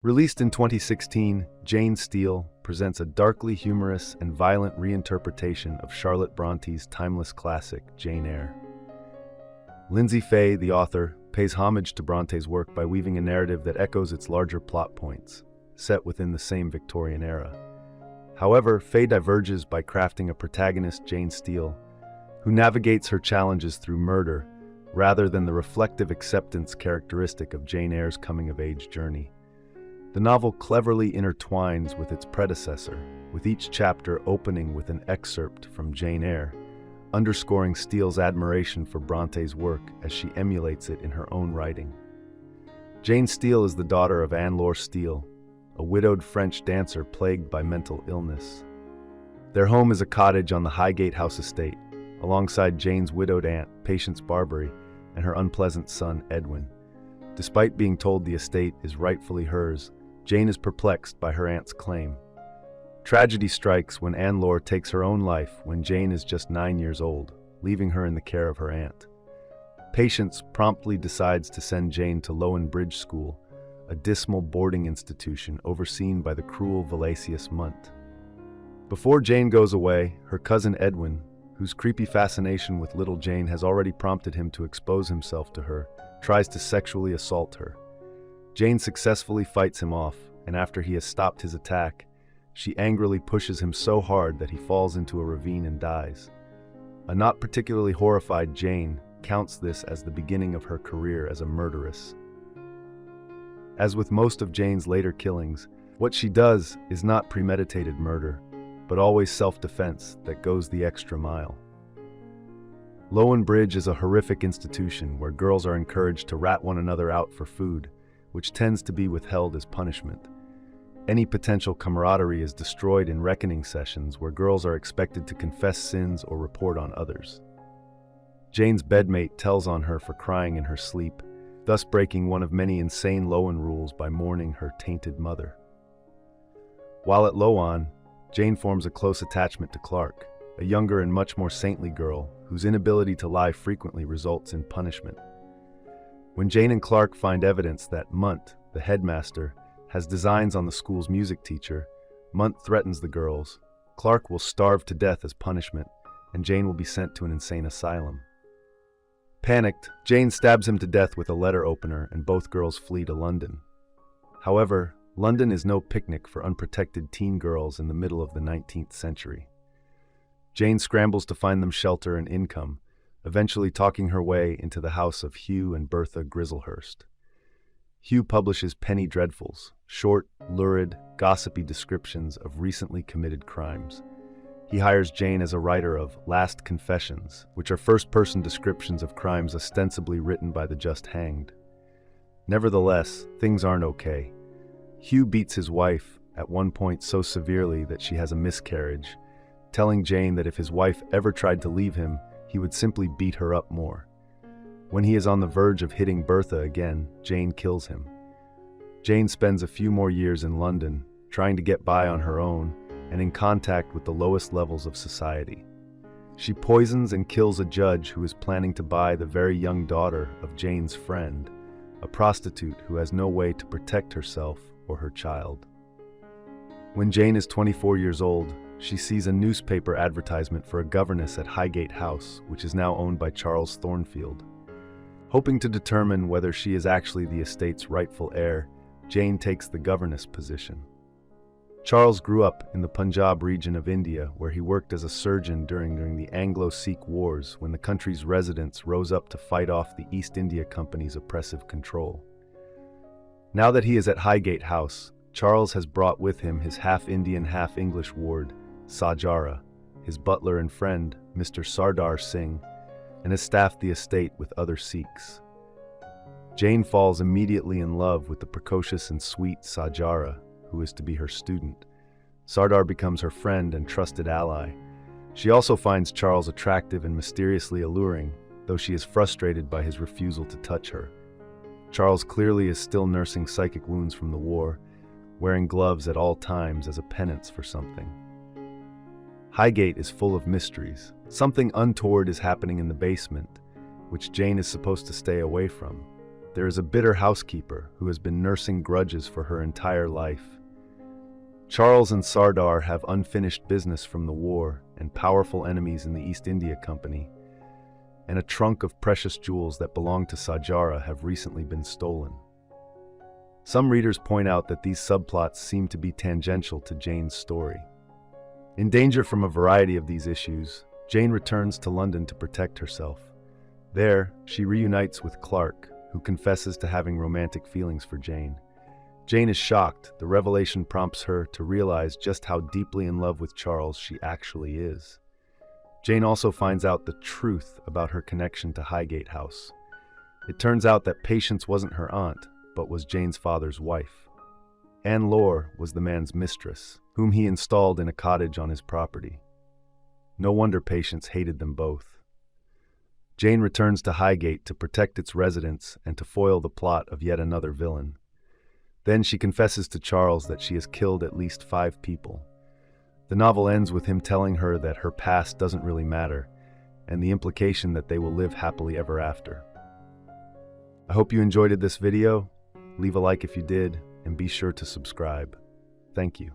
Released in 2016, Steele presents a darkly humorous and violent reinterpretation of Charlotte Brontë's timeless classic, Jane Eyre. Lyndsay Faye, the author, pays homage to Bronte's work by weaving a narrative that echoes its larger plot points, set within the same Victorian era. However, Faye diverges by crafting a protagonist, Jane Steele, who navigates her challenges through murder rather than the reflective acceptance characteristic of Jane Eyre's coming-of-age journey. The novel cleverly intertwines with its predecessor, with each chapter opening with an excerpt from Jane Eyre, underscoring Steele's admiration for Bronte's work as she emulates it in her own writing. Jane Steele is the daughter of Anne-Laure Steele, a widowed French dancer plagued by mental illness. Their home is a cottage on the Highgate House estate, alongside Jane's widowed aunt, Patience Barbery, and her unpleasant son, Edwin. Despite being told the estate is rightfully hers, Jane is perplexed by her aunt's claim. Tragedy strikes when Anne-Laure takes her own life when Jane is just 9 years old, leaving her in the care of her aunt. Patience promptly decides to send Jane to Lowen Bridge School, a dismal boarding institution overseen by the cruel Valesius Munt. Before Jane goes away, her cousin Edwin, whose creepy fascination with little Jane has already prompted him to expose himself to her, tries to sexually assault her. Jane successfully fights him off, and after he has stopped his attack, she angrily pushes him so hard that he falls into a ravine and dies. A not particularly horrified Jane counts this as the beginning of her career as a murderess. As with most of Jane's later killings, what she does is not premeditated murder, but always self-defense that goes the extra mile. Lowen Bridge is a horrific institution where girls are encouraged to rat one another out for food, which tends to be withheld as punishment. Any potential camaraderie is destroyed in reckoning sessions where girls are expected to confess sins or report on others. Jane's bedmate tells on her for crying in her sleep, thus breaking one of many insane Lowen rules by mourning her tainted mother. While at Lowen, Jane forms a close attachment to Clark, a younger and much more saintly girl whose inability to lie frequently results in punishment. When Jane and Clark find evidence that Munt, the headmaster, has designs on the school's music teacher, Munt threatens the girls. Clark will starve to death as punishment, and Jane will be sent to an insane asylum. Panicked, Jane stabs him to death with a letter opener, and both girls flee to London. However, London is no picnic for unprotected teen girls in the middle of the 19th century. Jane scrambles to find them shelter and income, eventually talking her way into the house of Hugh and Bertha Grizzlehurst. Hugh publishes penny dreadfuls, short, lurid, gossipy descriptions of recently committed crimes. He hires Jane as a writer of Last Confessions, which are first-person descriptions of crimes ostensibly written by the just hanged. Nevertheless, things aren't okay. Hugh beats his wife, at one point so severely that she has a miscarriage, telling Jane that if his wife ever tried to leave him, he would simply beat her up more. When he is on the verge of hitting Bertha again, Jane kills him. Jane spends a few more years in London, trying to get by on her own and in contact with the lowest levels of society. She poisons and kills a judge who is planning to buy the very young daughter of Jane's friend, a prostitute who has no way to protect herself or her child. When Jane is 24 years old, she sees a newspaper advertisement for a governess at Highgate House, which is now owned by Charles Thornfield. Hoping to determine whether she is actually the estate's rightful heir, Jane takes the governess position. Charles grew up in the Punjab region of India, where he worked as a surgeon during the Anglo-Sikh Wars when the country's residents rose up to fight off the East India Company's oppressive control. Now that he is at Highgate House, Charles has brought with him his half-Indian, half-English ward, Sajara, his butler and friend, Mr. Sardar Singh, and has staffed the estate with other Sikhs. Jane falls immediately in love with the precocious and sweet Sajara, who is to be her student. Sardar becomes her friend and trusted ally. She also finds Charles attractive and mysteriously alluring, though she is frustrated by his refusal to touch her. Charles clearly is still nursing psychic wounds from the war, wearing gloves at all times as a penance for something. Highgate is full of mysteries. Something untoward is happening in the basement, which Jane is supposed to stay away from. there is a bitter housekeeper who has been nursing grudges for her entire life. Charles and Sardar have unfinished business from the war and powerful enemies in the East India Company, and a trunk of precious jewels that belonged to Sajara have recently been stolen. Some readers point out that these subplots seem to be tangential to Jane's story. In danger from a variety of these issues, Jane returns to London to protect herself. There, she reunites with Clark, who confesses to having romantic feelings for Jane. Jane is shocked. The revelation prompts her to realize just how deeply in love with Charles she actually is. Jane also finds out the truth about her connection to Highgate House. It turns out that Patience wasn't her aunt, but was Jane's father's wife. Anne Lore was the man's mistress, whom he installed in a cottage on his property. No wonder Patience hated them both. Jane returns to Highgate to protect its residents and to foil the plot of yet another villain. Then she confesses to Charles that she has killed at least 5 people. The novel ends with him telling her that her past doesn't really matter, and the implication that they will live happily ever after. I hope you enjoyed this video. Leave a like if you did, and be sure to subscribe. Thank you.